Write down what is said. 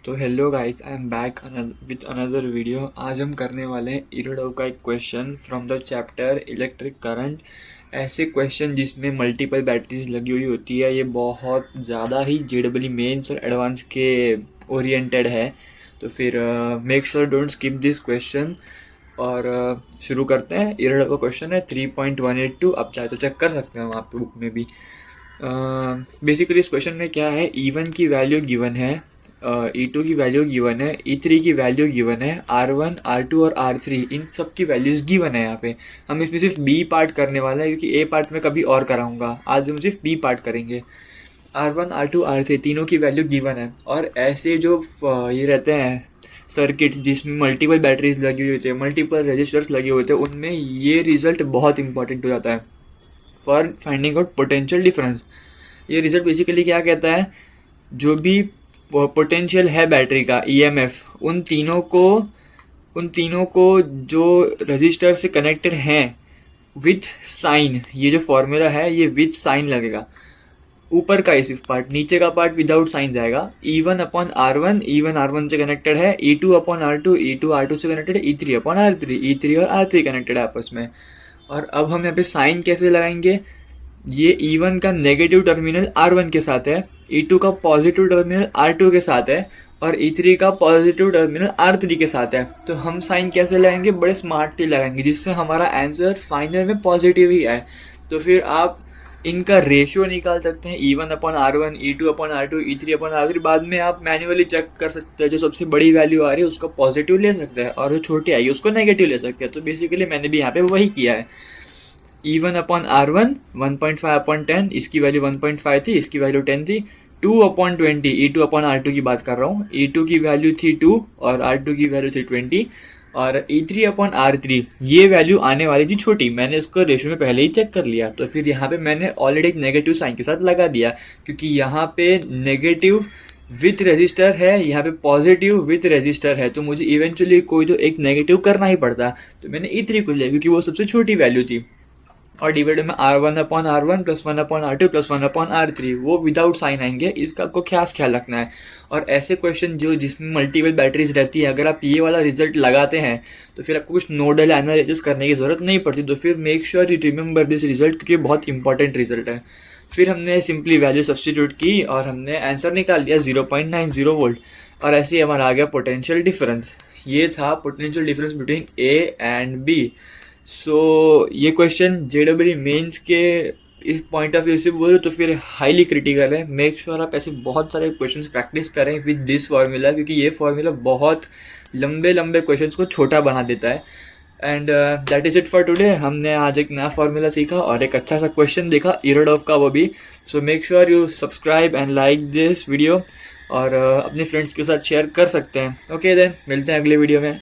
तो hello guys, I am back with another video. आज हम करने वाले हैं इरोडव का एक question from the chapter electric current. ऐसे क्वेश्चन जिसमें मल्टीपल बैटरीज लगी हुई होती है, ये बहुत ज़्यादा ही जेडबली मेंस और एडवांस के ओरिएंटेड है। तो फिर make sure don't skip this question. और शुरू करते हैं। इरोडव का क्वेश्चन है 3.182। आप चाहे तो चेक कर सकते हैं वहाँ पे बुक में भी। बेसिकली इस क्वेश्चन में क्या है, E1 की वैल्यू गिवन है, E2 की वैल्यू गिवन है, E3 की वैल्यू गिवन है, R1 R2 और R3 इन सब की वैल्यूज़ गिवन है। यहाँ पे हम इसमें सिर्फ बी पार्ट करने वाले हैं, क्योंकि ए पार्ट में कभी और कराऊंगा। आज हम सिर्फ बी पार्ट करेंगे। R1 R2 R3 तीनों की वैल्यू गिवन है। और ऐसे जो ये रहते हैं सर्किट्स जिसमें मल्टीपल बैटरीज लगी हुई होती है, मल्टीपल रजिस्टर्स लगे होते हैं, उनमें ये रिजल्ट बहुत इंपॉर्टेंट हो जाता है for finding out potential difference. ये रिजल्ट बेसिकली क्या कहता है, जो भी पोटेंशियल है बैटरी का ईएमएफ, उन तीनों को जो रजिस्टर से कनेक्टेड हैं विथ साइन, ये जो फॉर्मूला है ये विथ साइन लगेगा। ऊपर का सिर्फ पार्ट, नीचे का पार्ट विदाउट साइन जाएगा। E1 upon R1, E1 R1 से कनेक्टेड है। E2 upon R2, E2 R2 से कनेक्टेड है। E3 अपॉन R3, E3 और R3 कनेक्टेड है आपस में। और अब हम यहाँ पे साइन कैसे लगाएंगे, ये E1 का नेगेटिव टर्मिनल R1 के साथ है, E2 का पॉजिटिव टर्मिनल R2 के साथ है, और E3 का पॉजिटिव टर्मिनल R3 के साथ है। तो हम साइन कैसे लगाएंगे, बड़े स्मार्टली लगाएंगे, जिससे हमारा आंसर फाइनल में पॉजिटिव ही आए। तो फिर आप इनका रेशियो निकाल सकते हैं, E1 upon R1, E2 upon R2, E3 upon R3। बाद में आप मैन्युअली चेक कर सकते हैं, जो सबसे बड़ी वैल्यू आ रही है उसको पॉजिटिव ले सकते हैं, और जो छोटी आई है उसको नेगेटिव ले सकते हैं। तो बेसिकली मैंने भी यहाँ पे वही किया है। E1 अपॉन R1 1.5 अपॉन 10, इसकी वैल्यू 1.5 थी, इसकी वैल्यू 10 थी। 2 अपॉन 20, E2 अपॉन R2 की बात कर रहा हूँ, E2 की वैल्यू थी 2 और R2 की वैल्यू थी 20। और E3 अपॉन R3 ये वैल्यू आने वाली थी छोटी, मैंने इसको रेशियो में पहले ही चेक कर लिया। तो फिर यहाँ पे मैंने ऑलरेडी एक नेगेटिव साइन के साथ लगा दिया, क्योंकि यहाँ पे नेगेटिव विथ रजिस्टर है, यहाँ पे पॉजिटिव विथ रजिस्टर है, तो मुझे इवेंचुअली कोई तो एक नेगेटिव करना ही पड़ता। तो मैंने E3 को लिया क्योंकि वो सबसे छोटी वैल्यू थी। और डिवाइडेड में R1 upon R1 plus 1 upon R2 plus 1 upon R3, वो विदाउट साइन आएंगे, इसका आपको खास ख्याल रखना है। और ऐसे क्वेश्चन जिसमें मल्टीपल बैटरीज रहती है, अगर आप ये वाला रिजल्ट लगाते हैं तो फिर आपको कुछ नोडल एनालिसिस करने की ज़रूरत नहीं पड़ती। तो फिर make sure you remember this result, क्योंकि बहुत इंपॉर्टेंट रिजल्ट है। फिर हमने सिंपली वैल्यू सब्सटीट्यूट की और हमने आंसर निकाल लिया 0.90 वोल्ट। और ऐसे ही हमारा आ गया पोटेंशियल डिफरेंस। ये था potential difference between A and B। सो ये क्वेश्चन जेडब्ल्यू मेंस के इस पॉइंट ऑफ व्यू से बोलो तो फिर हाईली क्रिटिकल है। मेक श्योर आप ऐसे बहुत सारे क्वेश्चंस प्रैक्टिस करें विद दिस फार्मूला, क्योंकि ये फार्मूला बहुत लंबे लंबे क्वेश्चंस को छोटा बना देता है। And that is it for today. हमने आज एक नया फार्मूला सीखा और एक अच्छा सा क्वेश्चन देखा इरोडव का, वो भी। So make sure you subscribe and like this video, और अपने फ्रेंड्स के साथ शेयर कर सकते हैं। ओके देन, मिलते हैं अगले वीडियो में।